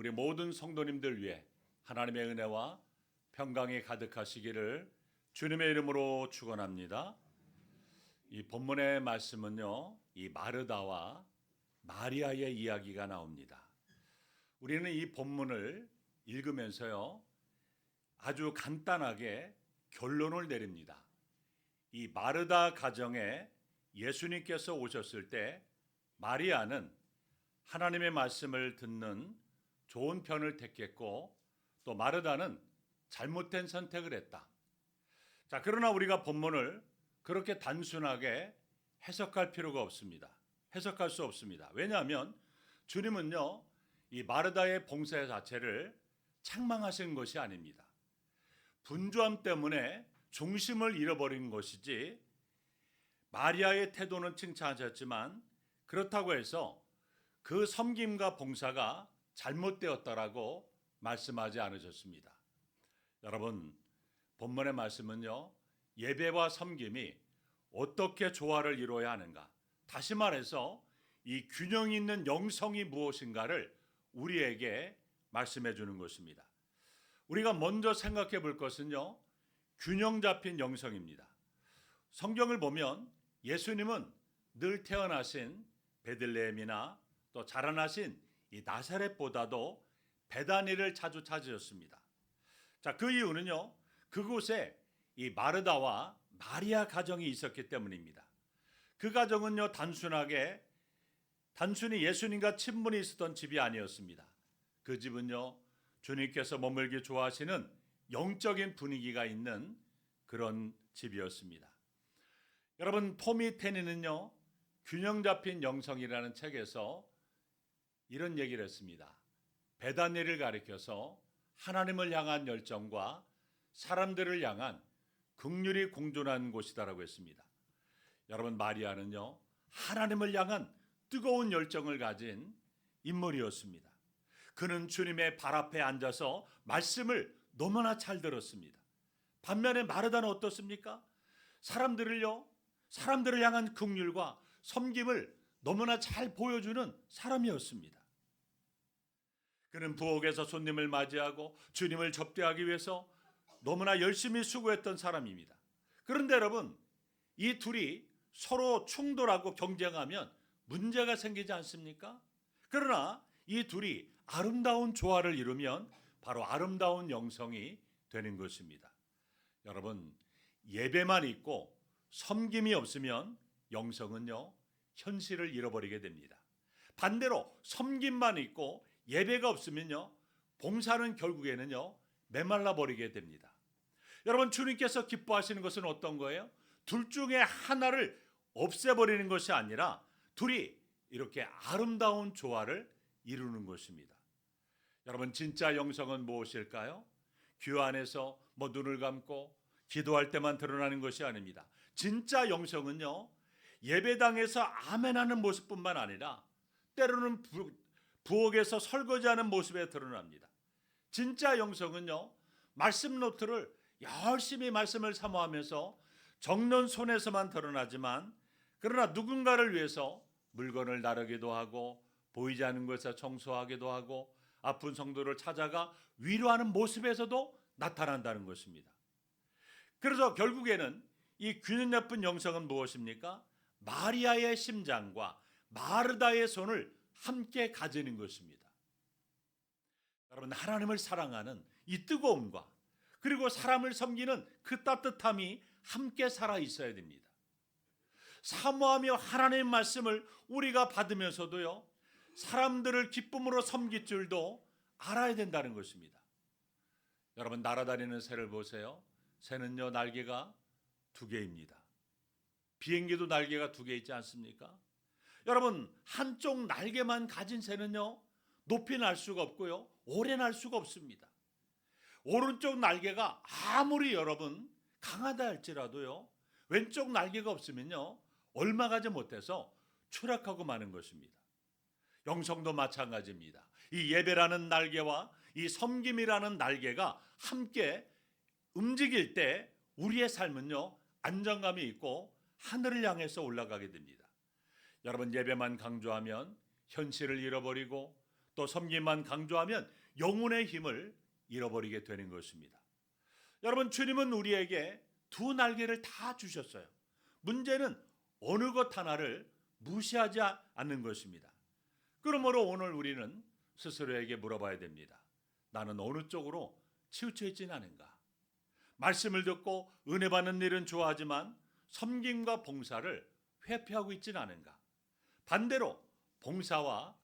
우리 모든 성도님들 위해 하나님의 은혜와 평강이 가득하시기를 주님의 이름으로 축원합니다. 이 본문의 말씀은요, 이 마르다와 마리아의 이야기가 나옵니다. 우리는 이 본문을 읽으면서요, 아주 간단하게 결론을 내립니다. 이 마르다 가정에 예수님께서 오셨을 때 마리아는 하나님의 말씀을 듣는 좋은 편을 택했고, 또 마르다는 잘못된 선택을 했다. 자, 그러나 우리가 본문을 그렇게 단순하게 해석할 필요가 없습니다. 해석할 수 없습니다. 왜냐하면 주님은요, 이 마르다의 봉사 자체를 책망하신 것이 아닙니다. 분주함 때문에 중심을 잃어버린 것이지, 마리아의 태도는 칭찬하셨지만 그렇다고 해서 그 섬김과 봉사가 잘못되었다라고 말씀하지 않으셨습니다. 여러분, 본문의 말씀은요, 예배와 섬김이 어떻게 조화를 이루어야 하는가, 다시 말해서 이 균형 있는 영성이 무엇인가를 우리에게 말씀해 주는 것입니다. 우리가 먼저 생각해 볼 것은요, 균형 잡힌 영성입니다. 성경을 보면 예수님은 늘 태어나신 베들레헴이나 또 자라나신 이 나사렛보다도 베다니를 자주 찾으셨습니다. 자, 그 이유는요, 그곳에 이 마르다와 마리아 가정이 있었기 때문입니다. 그 가정은요, 단순히 예수님과 친분이 있었던 집이 아니었습니다. 그 집은요, 주님께서 머물기 좋아하시는 영적인 분위기가 있는 그런 집이었습니다. 여러분, 토미 테니는요, 균형 잡힌 영성이라는 책에서 이런 얘기를 했습니다. 베다니를 가리켜서 하나님을 향한 열정과 사람들을 향한 긍휼이 공존한 곳이다라고 했습니다. 여러분, 마리아는요, 하나님을 향한 뜨거운 열정을 가진 인물이었습니다. 그는 주님의 발 앞에 앉아서 말씀을 너무나 잘 들었습니다. 반면에 마르다는 어떻습니까? 사람들을 향한 긍휼과 섬김을 너무나 잘 보여주는 사람이었습니다. 그는 부엌에서 손님을 맞이하고 주님을 접대하기 위해서 너무나 열심히 수고했던 사람입니다. 그런데 여러분, 이 둘이 서로 충돌하고 경쟁하면 문제가 생기지 않습니까? 그러나 이 둘이 아름다운 조화를 이루면 바로 아름다운 영성이 되는 것입니다. 여러분, 예배만 있고 섬김이 없으면 영성은요, 현실을 잃어버리게 됩니다. 반대로 섬김만 있고 예배가 없으면요, 봉사는 결국에는요, 메말라 버리게 됩니다. 여러분, 주님께서 기뻐하시는 것은 어떤 거예요? 둘 중에 하나를 없애버리는 것이 아니라 둘이 이렇게 아름다운 조화를 이루는 것입니다. 여러분, 진짜 영성은 무엇일까요? 교회 안에서 눈을 감고 기도할 때만 드러나는 것이 아닙니다. 진짜 영성은요, 예배당에서 아멘하는 모습뿐만 아니라 때로는 부엌에서 설거지하는 모습에 드러납니다. 진짜 영성은요, 말씀 노트를 열심히 말씀을 사모하면서 적는 손에서만 드러나지만, 그러나 누군가를 위해서 물건을 나르기도 하고 보이지 않는 곳에서 청소하기도 하고 아픈 성도를 찾아가 위로하는 모습에서도 나타난다는 것입니다. 그래서 결국에는 이 균형 잡힌 영성은 무엇입니까? 마리아의 심장과 마르다의 손을 함께 가지는 것입니다. 여러분, 하나님을 사랑하는 이 뜨거움과 그리고 사람을 섬기는 그 따뜻함이 함께 살아 있어야 됩니다. 사모하며 하나님의 말씀을 우리가 받으면서도요, 사람들을 기쁨으로 섬길 줄도 알아야 된다는 것입니다. 여러분, 날아다니는 새를 보세요. 새는요, 날개가 2개입니다. 비행기도 날개가 2개 있지 않습니까? 여러분, 한쪽 날개만 가진 새는요, 높이 날 수가 없고요, 오래 날 수가 없습니다. 오른쪽 날개가 아무리 여러분 강하다 할지라도요, 왼쪽 날개가 없으면요, 얼마 가지 못해서 추락하고 마는 것입니다. 영성도 마찬가지입니다. 이 예배라는 날개와 이 섬김이라는 날개가 함께 움직일 때 우리의 삶은요, 안정감이 있고 하늘을 향해서 올라가게 됩니다. 여러분, 예배만 강조하면 현실을 잃어버리고 또 섬김만 강조하면 영혼의 힘을 잃어버리게 되는 것입니다. 여러분, 주님은 우리에게 두 날개를 다 주셨어요. 문제는 어느 것 하나를 무시하지 않는 것입니다. 그러므로 오늘 우리는 스스로에게 물어봐야 됩니다. 나는 어느 쪽으로 치우쳐 있지는 않은가? 말씀을 듣고 은혜 받는 일은 좋아하지만 섬김과 봉사를 회피하고 있지는 않은가? 반대로 봉사와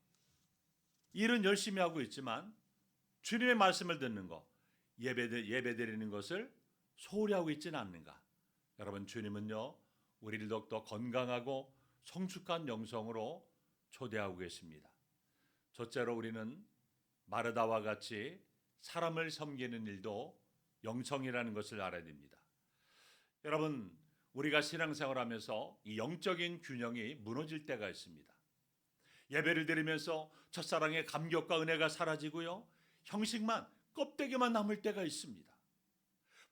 일은 열심히 하고 있지만 주님의 말씀을 듣는 것, 예배 드리는 것을 소홀히 하고 있지는 않는가? 여러분, 주님은요, 우리를 더욱더 건강하고 성숙한 영성으로 초대하고 계십니다. 첫째로 우리는 마르다와 같이 사람을 섬기는 일도 영성이라는 것을 알아야 됩니다. 여러분, 우리가 신앙생활하면서 이 영적인 균형이 무너질 때가 있습니다. 예배를 드리면서 첫사랑의 감격과 은혜가 사라지고요, 형식만 껍데기만 남을 때가 있습니다.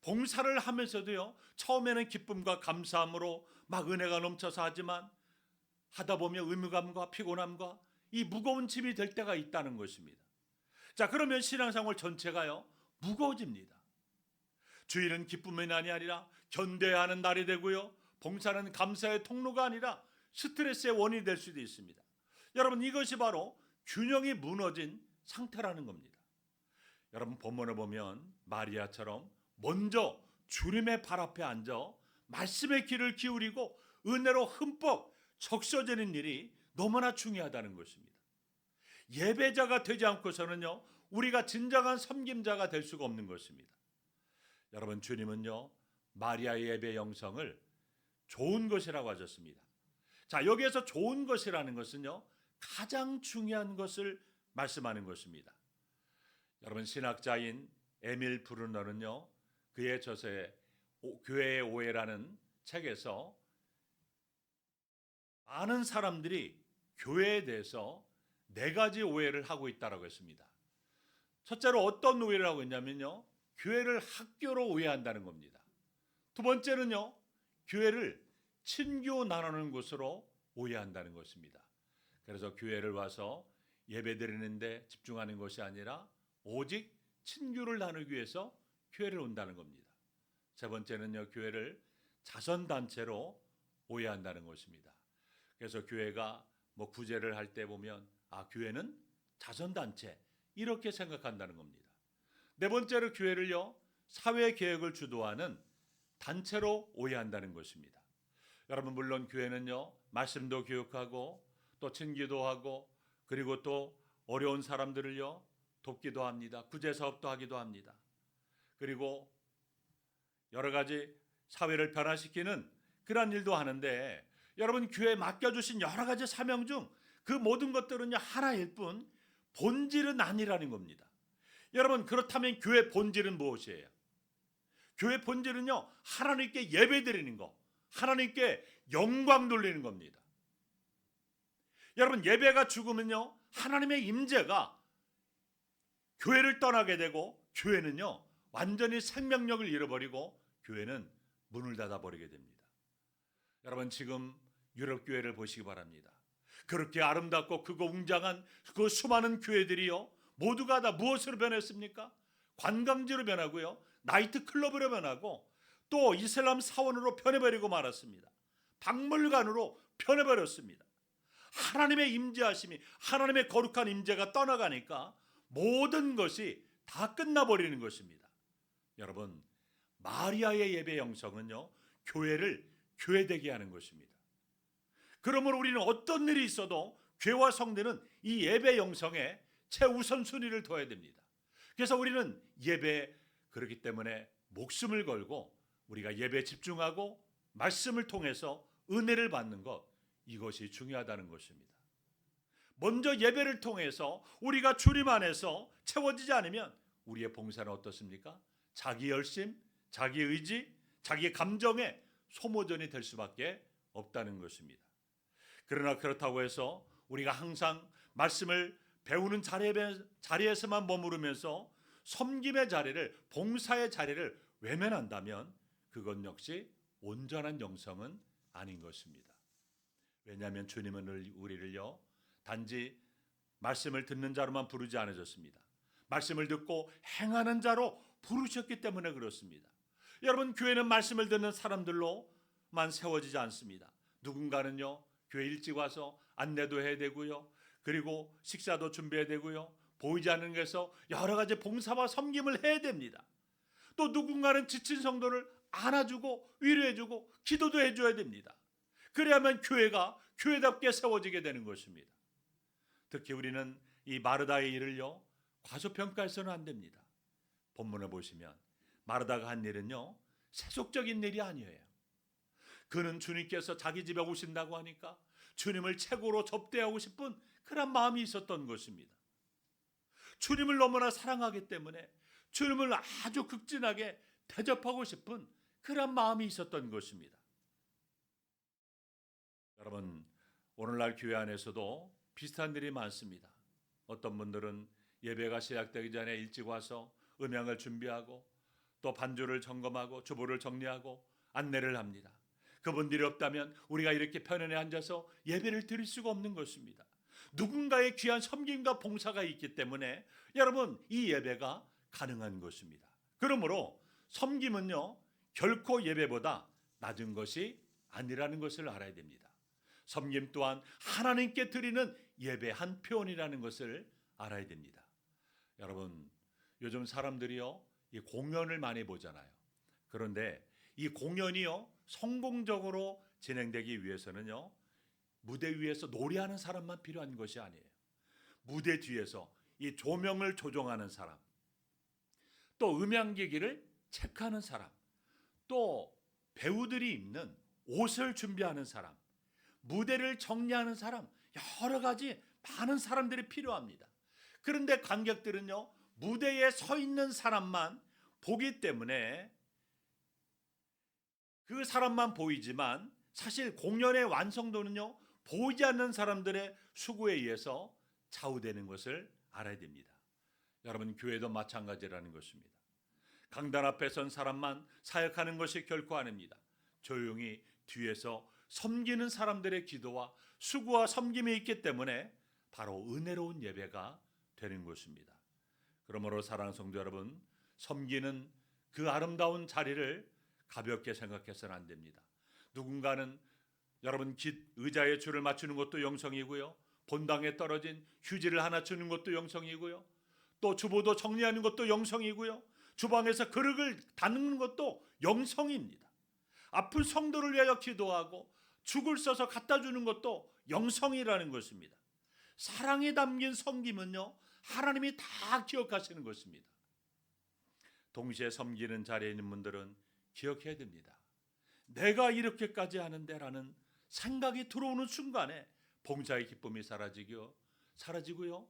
봉사를 하면서도요, 처음에는 기쁨과 감사함으로 막 은혜가 넘쳐서 하지만 하다 보면 의무감과 피곤함과 이 무거운 짐이 될 때가 있다는 것입니다. 자, 그러면 신앙생활 전체가요, 무거워집니다. 주일은 기쁨의 날이 아니라 견뎌야 하는 날이 되고요, 봉사는 감사의 통로가 아니라 스트레스의 원인이 될 수도 있습니다. 여러분, 이것이 바로 균형이 무너진 상태라는 겁니다. 여러분, 본문을 보면 마리아처럼 먼저 주님의 발 앞에 앉아 말씀의 귀를 기울이고 은혜로 흠뻑 적셔지는 일이 너무나 중요하다는 것입니다. 예배자가 되지 않고서는요, 우리가 진정한 섬김자가 될 수가 없는 것입니다. 여러분, 주님은요, 마리아의 예배 영성을 좋은 것이라고 하셨습니다. 자, 여기에서 좋은 것이라는 것은요, 가장 중요한 것을 말씀하는 것입니다. 여러분, 신학자인 에밀 브루너는요, 그의 저서에 교회의 오해라는 책에서 많은 사람들이 교회에 대해서 네 가지 오해를 하고 있다고 했습니다. 첫째로 어떤 오해를 하고 있냐면요, 교회를 학교로 오해한다는 겁니다. 두 번째는요, 교회를 친교 나누는 곳으로 오해한다는 것입니다. 그래서 교회를 와서 예배 드리는데 집중하는 것이 아니라 오직 친교를 나누기 위해서 교회를 온다는 겁니다. 세 번째는요, 교회를 자선단체로 오해한다는 것입니다. 그래서 교회가 구제를 할 때 보면 교회는 자선단체 이렇게 생각한다는 겁니다. 네 번째로 교회를요, 사회개혁을 주도하는 단체로 오해한다는 것입니다. 여러분, 물론 교회는요, 말씀도 교육하고 또 친기도 하고 그리고 또 어려운 사람들을요, 돕기도 합니다. 구제사업도 하기도 합니다. 그리고 여러 가지 사회를 변화시키는 그런 일도 하는데, 여러분, 교회에 맡겨주신 여러 가지 사명 중 그 모든 것들은요, 하나일 뿐 본질은 아니라는 겁니다. 여러분, 그렇다면 교회 본질은 무엇이에요? 교회 본질은요, 하나님께 예배드리는 것, 하나님께 영광 돌리는 겁니다. 여러분, 예배가 죽으면요, 하나님의 임재가 교회를 떠나게 되고 교회는요, 완전히 생명력을 잃어버리고 교회는 문을 닫아버리게 됩니다. 여러분, 지금 유럽 교회를 보시기 바랍니다. 그렇게 아름답고 크고 웅장한 그 수많은 교회들이요, 모두가 다 무엇으로 변했습니까? 관광지로 변하고요, 나이트 클럽으로 변하고 또 이슬람 사원으로 변해버리고 말았습니다. 박물관으로 변해버렸습니다. 하나님의 임재하심이, 하나님의 거룩한 임재가 떠나가니까 모든 것이 다 끝나버리는 것입니다. 여러분, 마리아의 예배 영성은요, 교회를 교회되게 하는 것입니다. 그러므로 우리는 어떤 일이 있어도 교회와 성도는 이 예배 영성에 최우선순위를 둬야 됩니다. 그래서 우리는 예배, 그렇기 때문에 목숨을 걸고 우리가 예배에 집중하고 말씀을 통해서 은혜를 받는 것, 이것이 중요하다는 것입니다. 먼저 예배를 통해서 우리가 주님 안에서 채워지지 않으면 우리의 봉사는 어떻습니까? 자기 열심, 자기 의지, 자기 감정의 소모전이 될 수밖에 없다는 것입니다. 그러나 그렇다고 해서 우리가 항상 말씀을 배우는 자리에서만 머무르면서 섬김의 자리를, 봉사의 자리를 외면한다면 그것 역시 온전한 영성은 아닌 것입니다. 왜냐하면 주님은 우리를요, 단지 말씀을 듣는 자로만 부르지 않으셨습니다. 말씀을 듣고 행하는 자로 부르셨기 때문에 그렇습니다. 여러분, 교회는 말씀을 듣는 사람들로만 세워지지 않습니다. 누군가는요, 교회 일찍 와서 안내도 해야 되고요, 그리고 식사도 준비해야 되고요, 보이지 않는 곳에서 여러 가지 봉사와 섬김을 해야 됩니다. 또 누군가는 지친 성도를 안아주고 위로해주고 기도도 해줘야 됩니다. 그래야만 교회가 교회답게 세워지게 되는 것입니다. 특히 우리는 이 마르다의 일을요, 과소평가해서는 안 됩니다. 본문을 보시면 마르다가 한 일은요, 세속적인 일이 아니에요. 그는 주님께서 자기 집에 오신다고 하니까 주님을 최고로 접대하고 싶은 그런 마음이 있었던 것입니다. 주님을 너무나 사랑하기 때문에 주님을 아주 극진하게 대접하고 싶은 그런 마음이 있었던 것입니다. 여러분, 오늘날 교회 안에서도 비슷한 일이 많습니다. 어떤 분들은 예배가 시작되기 전에 일찍 와서 음향을 준비하고 또 반주를 점검하고 주보를 정리하고 안내를 합니다. 그분들이 없다면 우리가 이렇게 편안히 앉아서 예배를 드릴 수가 없는 것입니다. 누군가의 귀한 섬김과 봉사가 있기 때문에 여러분, 이 예배가 가능한 것입니다. 그러므로 섬김은요, 결코 예배보다 낮은 것이 아니라는 것을 알아야 됩니다. 섬김 또한 하나님께 드리는 예배 한 표현이라는 것을 알아야 됩니다. 여러분, 요즘 사람들이요, 이 공연을 많이 보잖아요. 그런데 이 공연이요, 성공적으로 진행되기 위해서는요, 무대 위에서 노래하는 사람만 필요한 것이 아니에요. 무대 뒤에서 이 조명을 조종하는 사람, 또 음향기기를 체크하는 사람, 또 배우들이 입는 옷을 준비하는 사람, 무대를 정리하는 사람, 여러 가지 많은 사람들이 필요합니다. 그런데 관객들은요, 무대에 서 있는 사람만 보기 때문에 그 사람만 보이지만 사실 공연의 완성도는요, 보이지 않는 사람들의 수고에 의해서 좌우되는 것을 알아야 됩니다. 여러분, 교회도 마찬가지라는 것입니다. 강단 앞에 선 사람만 사역하는 것이 결코 아닙니다. 조용히 뒤에서 섬기는 사람들의 기도와 수고와 섬김이 있기 때문에 바로 은혜로운 예배가 되는 것입니다. 그러므로 사랑하는 성도 여러분, 섬기는 그 아름다운 자리를 가볍게 생각해서는 안 됩니다. 누군가는 여러분 의자에 줄을 맞추는 것도 영성이고요, 본당에 떨어진 휴지를 하나 주는 것도 영성이고요, 또 주보도 정리하는 것도 영성이고요, 주방에서 그릇을 닦는 것도 영성입니다. 아픈 성도를 위하여 기도하고 죽을 써서 갖다 주는 것도 영성이라는 것입니다. 사랑이 담긴 섬김은요, 하나님이 다 기억하시는 것입니다. 동시에 섬기는 자리에 있는 분들은 기억해야 됩니다. 내가 이렇게까지 하는데라는 생각이 들어오는 순간에 봉사의 기쁨이 사라지고요,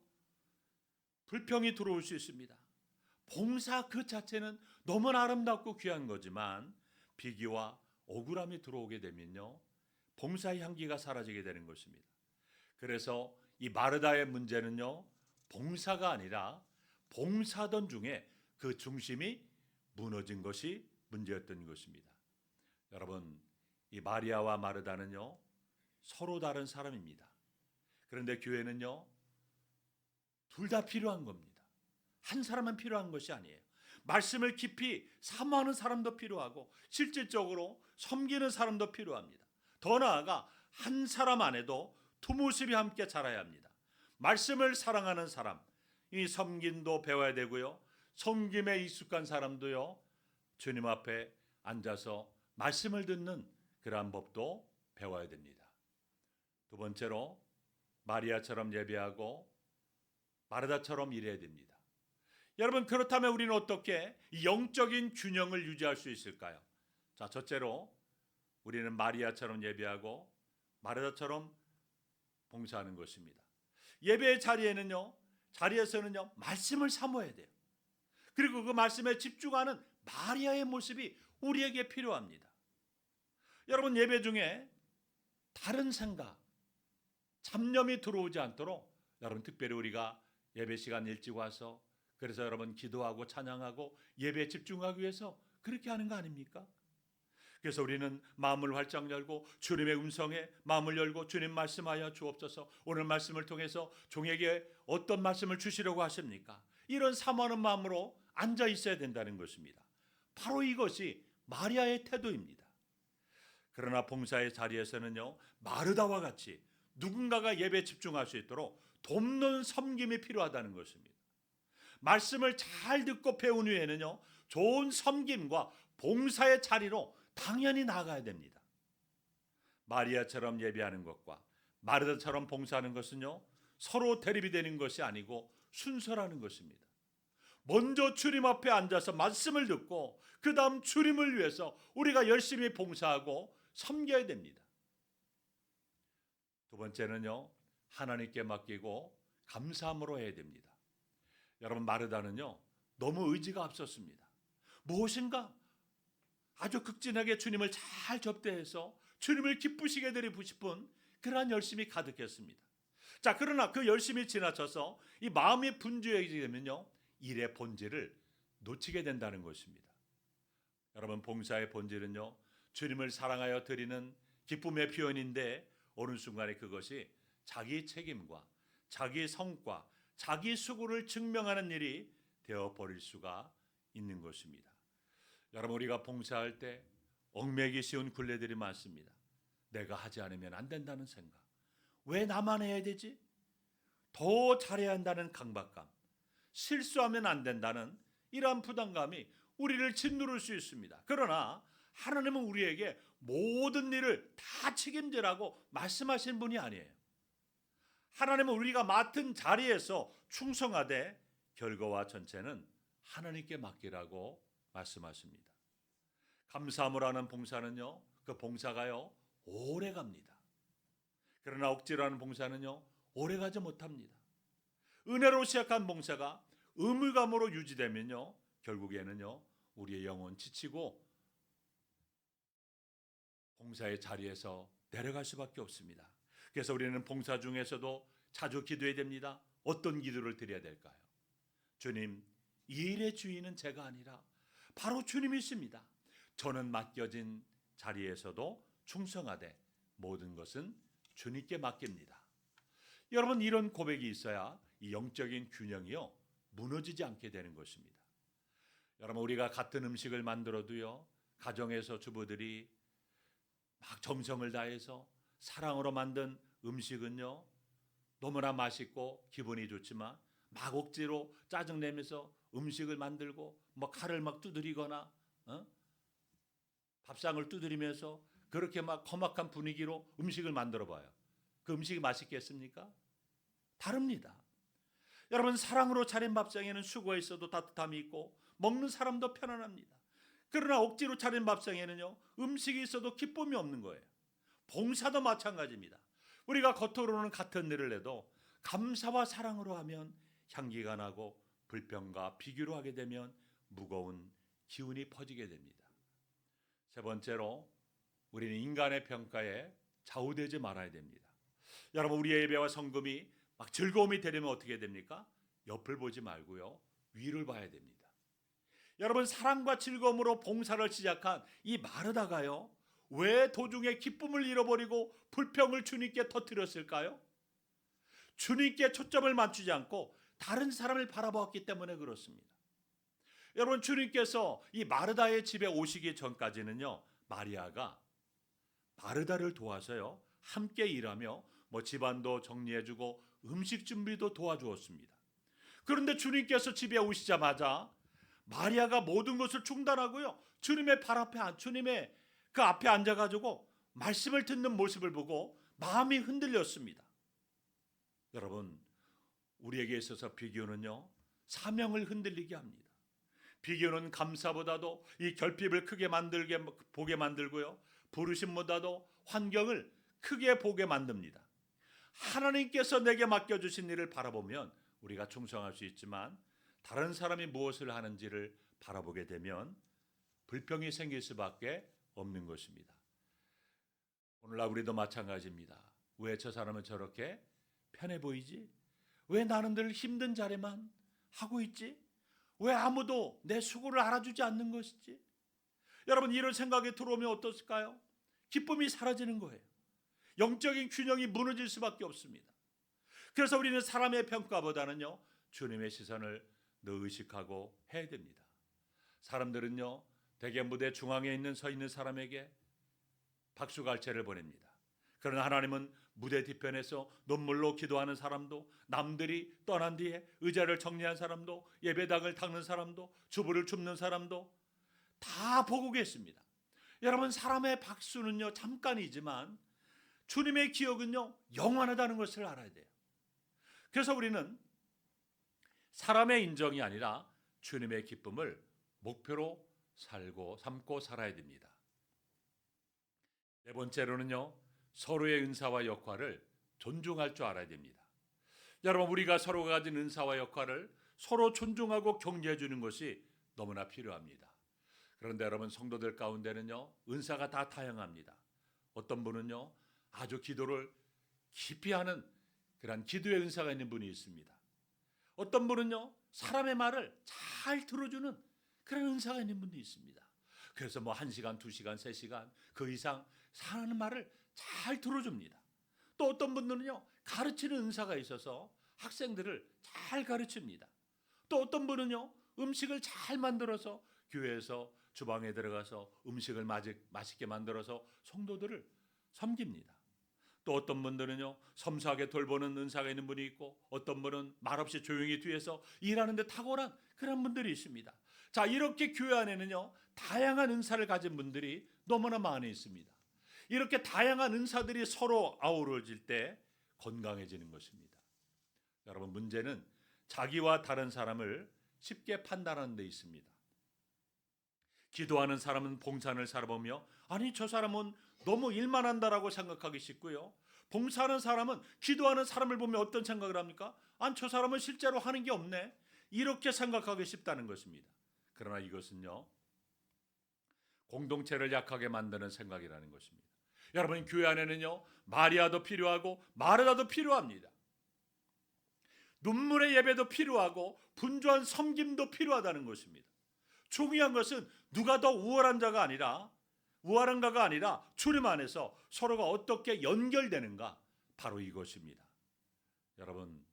불평이 들어올 수 있습니다. 봉사 그 자체는 너무나 아름답고 귀한 거지만 비기와 억울함이 들어오게 되면요, 봉사의 향기가 사라지게 되는 것입니다. 그래서 이 마르다의 문제는요, 봉사가 아니라 봉사던 중에 그 중심이 무너진 것이 문제였던 것입니다. 여러분, 이 마리아와 마르다는요, 서로 다른 사람입니다. 그런데 교회는요, 둘 다 필요한 겁니다. 한 사람만 필요한 것이 아니에요. 말씀을 깊이 사모하는 사람도 필요하고 실질적으로 섬기는 사람도 필요합니다. 더 나아가 한 사람 안에도 두 모습이 함께 자라야 합니다. 말씀을 사랑하는 사람, 이 섬김도 배워야 되고요, 섬김에 익숙한 사람도요, 주님 앞에 앉아서 말씀을 듣는 그러한 법도 배워야 됩니다. 두 번째로 마리아처럼 예배하고 마르다처럼 일해야 됩니다. 여러분, 그렇다면 우리는 어떻게 영적인 균형을 유지할 수 있을까요? 자, 첫째로 우리는 마리아처럼 예배하고 마르다처럼 봉사하는 것입니다. 예배의 자리에서는요, 말씀을 사모해야 돼요. 그리고 그 말씀에 집중하는 마리아의 모습이 우리에게 필요합니다. 여러분, 예배 중에 다른 생각, 잡념이 들어오지 않도록 여러분, 특별히 우리가 예배 시간 일찍 와서 그래서 여러분 기도하고 찬양하고 예배에 집중하기 위해서 그렇게 하는 거 아닙니까? 그래서 우리는 마음을 활짝 열고 주님의 음성에 마음을 열고 주님 말씀하여 주옵소서. 오늘 말씀을 통해서 종에게 어떤 말씀을 주시려고 하십니까? 이런 사모하는 마음으로 앉아 있어야 된다는 것입니다. 바로 이것이 마리아의 태도입니다. 그러나 봉사의 자리에서는요, 마르다와 같이 누군가가 예배에 집중할 수 있도록 돕는 섬김이 필요하다는 것입니다. 말씀을 잘 듣고 배운 후에는요, 좋은 섬김과 봉사의 자리로 당연히 나가야 됩니다. 마리아처럼 예배하는 것과 마르다처럼 봉사하는 것은요, 서로 대립이 되는 것이 아니고 순서라는 것입니다. 먼저 주님 앞에 앉아서 말씀을 듣고 그 다음 주님을 위해서 우리가 열심히 봉사하고 섬겨야 됩니다. 두 번째는요, 하나님께 맡기고 감사함으로 해야 됩니다. 여러분, 마르다는요, 너무 의지가 앞섰습니다. 무엇인가 아주 극진하게 주님을 잘 접대해서 주님을 기쁘시게 드리고 싶은 그러한 열심이 가득했습니다. 자, 그러나 그 열심이 지나쳐서 이 마음이 분주해지게 되면요, 일의 본질을 놓치게 된다는 것입니다. 여러분, 봉사의 본질은요, 주님을 사랑하여 드리는 기쁨의 표현인데 어느 순간에 그것이 자기 책임과 자기 성과, 자기 수고를 증명하는 일이 되어버릴 수가 있는 것입니다. 여러분, 우리가 봉사할 때 얽매기 쉬운 굴레들이 많습니다. 내가 하지 않으면 안 된다는 생각, 왜 나만 해야 되지? 더 잘해야 한다는 강박감, 실수하면 안 된다는 이러한 부담감이 우리를 짓누를 수 있습니다. 그러나 하나님은 우리에게 모든 일을 다 책임지라고 말씀하신 분이 아니에요. 하나님은 우리가 맡은 자리에서 충성하되 결과와 전체는 하나님께 맡기라고 말씀하십니다. 감사함을 하는 봉사는요, 그 봉사가요, 오래 갑니다. 그러나 억지로 하는 봉사는요, 오래 가지 못합니다. 은혜로 시작한 봉사가 의무감으로 유지되면요, 결국에는요, 우리의 영혼 지치고 봉사의 자리에서 내려갈 수밖에 없습니다. 그래서 우리는 봉사 중에서도 자주 기도해야 됩니다. 어떤 기도를 드려야 될까요? 주님, 이 일의 주인은 제가 아니라 바로 주님이십니다. 저는 맡겨진 자리에서도 충성하되 모든 것은 주님께 맡깁니다. 여러분, 이런 고백이 있어야 이 영적인 균형이요, 무너지지 않게 되는 것입니다. 여러분, 우리가 같은 음식을 만들어도요, 가정에서 주부들이 막 정성을 다해서 사랑으로 만든 음식은요, 너무나 맛있고 기분이 좋지만 막 억지로 짜증내면서 음식을 만들고 뭐 칼을 막 두드리거나 밥상을 두드리면서 그렇게 막 험악한 분위기로 음식을 만들어 봐요. 그 음식이 맛있겠습니까? 다릅니다. 여러분, 사랑으로 차린 밥상에는 수고가 있어도 따뜻함이 있고 먹는 사람도 편안합니다. 그러나 억지로 차린 밥상에는요, 음식이 있어도 기쁨이 없는 거예요. 봉사도 마찬가지입니다. 우리가 겉으로는 같은 일을 해도 감사와 사랑으로 하면 향기가 나고 불평과 비교로 하게 되면 무거운 기운이 퍼지게 됩니다. 세 번째로, 우리는 인간의 평가에 좌우되지 말아야 됩니다. 여러분, 우리의 예배와 성금이 막 즐거움이 되려면 어떻게 됩니까? 옆을 보지 말고요, 위를 봐야 됩니다. 여러분, 사랑과 즐거움으로 봉사를 시작한 이 마르다가요, 왜 도중에 기쁨을 잃어버리고 불평을 주님께 터뜨렸을까요? 주님께 초점을 맞추지 않고 다른 사람을 바라보았기 때문에 그렇습니다. 여러분, 주님께서 이 마르다의 집에 오시기 전까지는요, 마리아가 마르다를 도와서요, 함께 일하며 뭐 집안도 정리해주고 음식 준비도 도와주었습니다. 그런데 주님께서 집에 오시자마자 마리아가 모든 것을 중단하고요, 주님의 발 앞에, 주님의 그 앞에 앉아가지고 말씀을 듣는 모습을 보고 마음이 흔들렸습니다. 여러분, 우리에게 있어서 비교는요, 사명을 흔들리게 합니다. 비교는 감사보다도 이 결핍을 크게 보게 만들고요, 부르심보다도 환경을 크게 보게 만듭니다. 하나님께서 내게 맡겨주신 일을 바라보면 우리가 충성할 수 있지만 다른 사람이 무엇을 하는지를 바라보게 되면 불평이 생길 수밖에 없는 것입니다. 오늘날 우리도 마찬가지입니다. 왜 저 사람은 저렇게 편해 보이지? 왜 나는 늘 힘든 자리만 하고 있지? 왜 아무도 내 수고를 알아주지 않는 것이지? 여러분, 이런 생각이 들어오면 어떨까요? 기쁨이 사라지는 거예요. 영적인 균형이 무너질 수밖에 없습니다. 그래서 우리는 사람의 평가보다는요, 주님의 시선을 더 의식하고 해야 됩니다. 사람들은요, 대개 무대 중앙에 서 있는 사람에게 박수갈채를 보냅니다. 그러나 하나님은 무대 뒤편에서 눈물로 기도하는 사람도, 남들이 떠난 뒤에 의자를 정리한 사람도, 예배당을 닦는 사람도, 주부를 줍는 사람도 다 보고 계십니다. 여러분, 사람의 박수는요, 잠깐이지만 주님의 기억은요, 영원하다는 것을 알아야 돼요. 그래서 우리는 사람의 인정이 아니라 주님의 기쁨을 목표로 삼고 살아야 됩니다. 네 번째로는요, 서로의 은사와 역할을 존중할 줄 알아야 됩니다. 여러분, 우리가 서로가 가진 은사와 역할을 서로 존중하고 경계해 주는 것이 너무나 필요합니다. 그런데 여러분, 성도들 가운데는요, 은사가 다 다양합니다. 어떤 분은요, 아주 기도를 깊이 하는 그런 기도의 은사가 있는 분이 있습니다. 어떤 분은요, 사람의 말을 잘 들어주는 그런 은사가 있는 분도 있습니다. 그래서 1시간, 2시간, 3시간 그 이상 사는 말을 잘 들어줍니다. 또 어떤 분들은요, 가르치는 은사가 있어서 학생들을 잘 가르칩니다. 또 어떤 분은요, 음식을 잘 만들어서 교회에서 주방에 들어가서 음식을 맛있게 만들어서 성도들을 섬깁니다. 또 어떤 분들은요, 섬세하게 돌보는 은사가 있는 분이 있고, 어떤 분은 말없이 조용히 뒤에서 일하는 데 탁월한 그런 분들이 있습니다. 자, 이렇게 교회 안에는요, 다양한 은사를 가진 분들이 너무나 많이 있습니다. 이렇게 다양한 은사들이 서로 아우러질 때 건강해지는 것입니다. 여러분, 문제는 자기와 다른 사람을 쉽게 판단하는 데 있습니다. 기도하는 사람은 봉사를 살아보며, 아니, 저 사람은 너무 일만 한다라고 생각하기 쉽고요, 봉사하는 사람은 기도하는 사람을 보면 어떤 생각을 합니까? 아니, 저 사람은 실제로 하는 게 없네, 이렇게 생각하기 쉽다는 것입니다. 그러나 이것은요, 공동체를 약하게 만드는 생각이라는 것입니다. 여러분, 교회 안에는요, 마리아도 필요하고 마르다도 필요합니다. 눈물의 예배도 필요하고 분주한 섬김도 필요하다는 것입니다. 중요한 것은 누가 더 우월한가가 아니라 주님 안에서 서로가 어떻게 연결되는가, 바로 이것입니다. 여러분,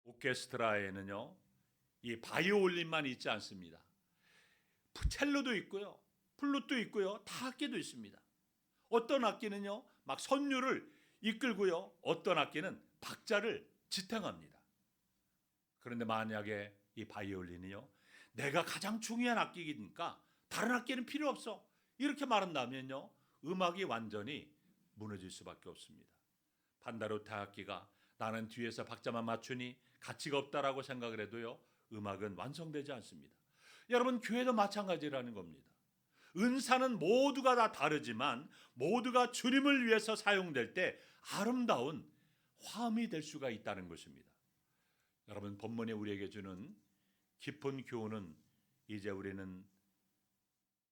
오케스트라에는요, 이 바이올린만 있지 않습니다. 첼로도 있고요, 플룻도 있고요, 다 악기도 있습니다. 어떤 악기는요, 막 선율을 이끌고요, 어떤 악기는 박자를 지탱합니다. 그런데 만약에 이 바이올린이요, 내가 가장 중요한 악기니까 다른 악기는 필요 없어, 이렇게 말한다면요, 음악이 완전히 무너질 수밖에 없습니다. 판다로타 악기가 나는 뒤에서 박자만 맞추니 가치가 없다라고 생각을 해도요, 음악은 완성되지 않습니다. 여러분, 교회도 마찬가지라는 겁니다. 은사는 모두가 다 다르지만 모두가 주님을 위해서 사용될 때 아름다운 화음이 될 수가 있다는 것입니다. 여러분, 본문이 우리에게 주는 깊은 교훈은 이제 우리는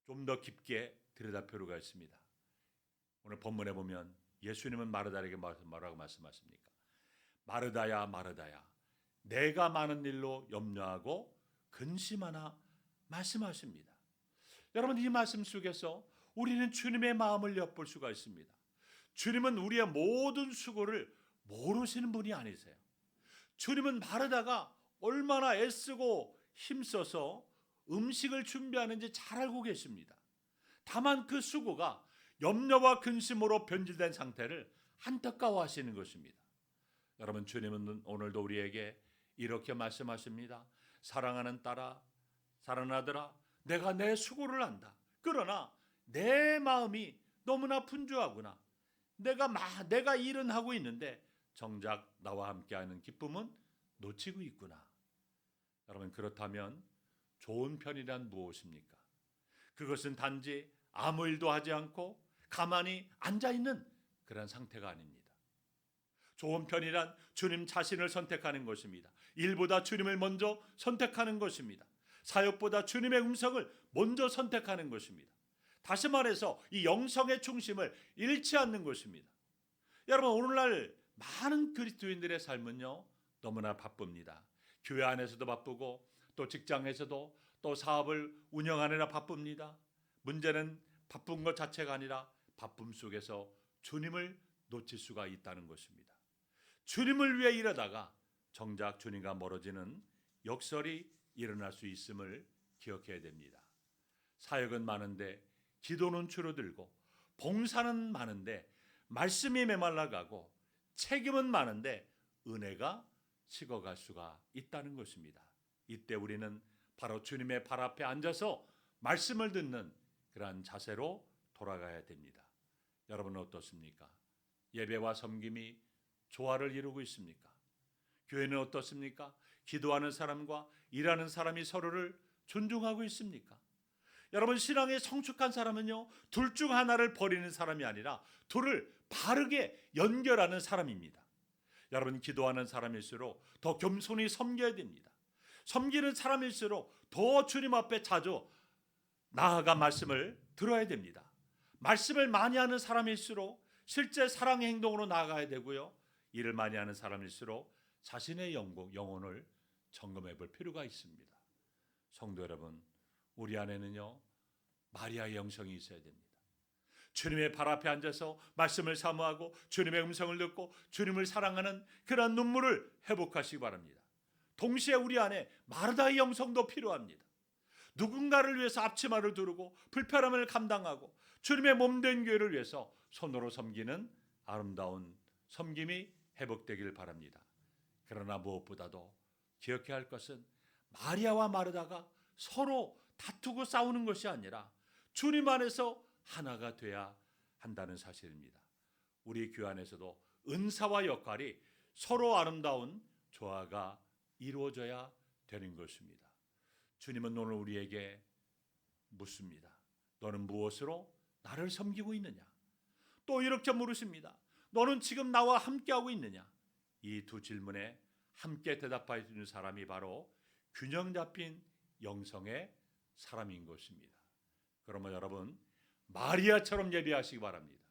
좀 더 깊게 들여다볼 필요가 있습니다. 오늘 본문에 보면 예수님은 마르다에게 뭐라고 말씀하십니까? 마르다야, 마르다야, 내가 많은 일로 염려하고 근심하나, 말씀하십니다. 여러분, 이 말씀 속에서 우리는 주님의 마음을 엿볼 수가 있습니다. 주님은 우리의 모든 수고를 모르시는 분이 아니세요. 주님은 마르다가 얼마나 애쓰고 힘써서 음식을 준비하는지 잘 알고 계십니다. 다만 그 수고가 염려와 근심으로 변질된 상태를 안타까워하시는 것입니다. 여러분, 주님은 오늘도 우리에게 이렇게 말씀하십니다. 사랑하는 딸아, 사랑하는 아들아, 내가 내 수고를 안다. 그러나 내 마음이 너무나 분주하구나. 내가 일은 하고 있는데 정작 나와 함께하는 기쁨은 놓치고 있구나. 여러분, 그렇다면 좋은 편이란 무엇입니까? 그것은 단지 아무 일도 하지 않고 가만히 앉아있는 그런 상태가 아닙니다. 좋은 편이란 주님 자신을 선택하는 것입니다. 일보다 주님을 먼저 선택하는 것입니다. 사역보다 주님의 음성을 먼저 선택하는 것입니다. 다시 말해서 이 영성의 중심을 잃지 않는 것입니다. 여러분, 오늘날 많은 그리스도인들의 삶은요, 너무나 바쁩니다. 교회 안에서도 바쁘고 또 직장에서도 또 사업을 운영하느라 바쁩니다. 문제는 바쁜 것 자체가 아니라 바쁨 속에서 주님을 놓칠 수가 있다는 것입니다. 주님을 위해 일하다가 정작 주님과 멀어지는 역설이 일어날 수 있음을 기억해야 됩니다. 사역은 많은데 기도는 줄어들고, 봉사는 많은데 말씀이 메말라가고, 책임은 많은데 은혜가 식어갈 수가 있다는 것입니다. 이때 우리는 바로 주님의 발 앞에 앉아서 말씀을 듣는 그러한 자세로 돌아가야 됩니다. 여러분은 어떻습니까? 예배와 섬김이 조화를 이루고 있습니까? 교회는 어떻습니까? 기도하는 사람과 일하는 사람이 서로를 존중하고 있습니까? 여러분, 신앙에 성숙한 사람은요, 둘 중 하나를 버리는 사람이 아니라 둘을 바르게 연결하는 사람입니다. 여러분, 기도하는 사람일수록 더 겸손히 섬겨야 됩니다. 섬기는 사람일수록 더 주님 앞에 자주 나아가 말씀을 들어야 됩니다. 말씀을 많이 하는 사람일수록 실제 사랑의 행동으로 나아가야 되고요. 일을 많이 하는 사람일수록 자신의 영혼을 점검해 볼 필요가 있습니다. 성도 여러분, 우리 안에는요, 마리아의 영성이 있어야 됩니다. 주님의 발 앞에 앉아서 말씀을 사모하고 주님의 음성을 듣고 주님을 사랑하는 그런 눈물을 회복하시기 바랍니다. 동시에 우리 안에 마르다의 영성도 필요합니다. 누군가를 위해서 앞치마를 두르고 불편함을 감당하고 주님의 몸된 교회를 위해서 손으로 섬기는 아름다운 섬김이 회복되길 바랍니다. 그러나 무엇보다도 기억해야 할 것은 마리아와 마르다가 서로 다투고 싸우는 것이 아니라 주님 안에서 하나가 돼야 한다는 사실입니다. 우리 교회 안에서도 은사와 역할이 서로 아름다운 조화가 이루어져야 되는 것입니다. 주님은 오늘 우리에게 묻습니다. 너는 무엇으로 나를 섬기고 있느냐? 또 이렇게 물으십니다. 너는 지금 나와 함께하고 있느냐? 이 두 질문에 함께 대답해 주는 사람이 바로 균형 잡힌 영성의 사람인 것입니다. 그러면 여러분, 마리아처럼 예배하시기 바랍니다.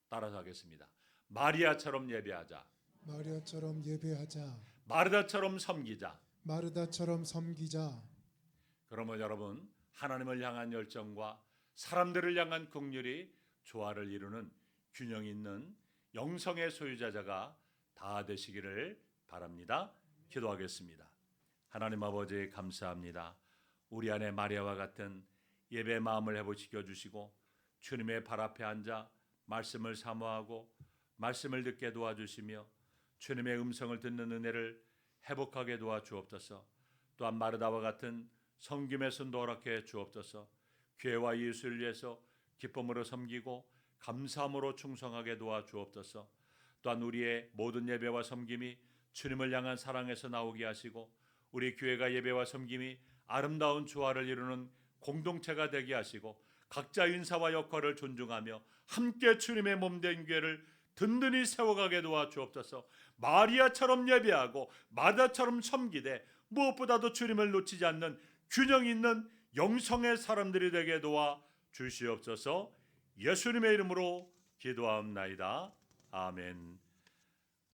따라서 하겠습니다. 마리아처럼 예배하자. 마리아처럼 예배하자. 마르다처럼 섬기자. 마르다처럼 섬기자. 그러면 여러분, 하나님을 향한 열정과 사람들을 향한 긍휼이 조화를 이루는 균형 있는 영성의 소유자가 다 되시기를 바랍니다. 기도하겠습니다. 하나님 아버지, 감사합니다. 우리 안에 마리아와 같은 예배 마음을 회복시켜 주시고 주님의 발 앞에 앉아 말씀을 사모하고 말씀을 듣게 도와주시며 주님의 음성을 듣는 은혜를 회복하게 도와주옵소서. 또한 마르다와 같은 섬김의 손도 허락해 주옵소서. 교회와 예수를 위해서 기쁨으로 섬기고 감사함으로 충성하게 도와주옵소서. 또한 우리의 모든 예배와 섬김이 주님을 향한 사랑에서 나오게 하시고 우리 교회가 예배와 섬김이 아름다운 조화를 이루는 공동체가 되게 하시고 각자 인사와 역할을 존중하며 함께 주님의 몸된 교회를 든든히 세워가게 도와주옵소서. 마리아처럼 예배하고 마다처럼 섬기되 무엇보다도 주님을 놓치지 않는 균형 있는 영성의 사람들이 되게 도와주시옵소서. 예수님의 이름으로 기도하옵나이다. 아멘.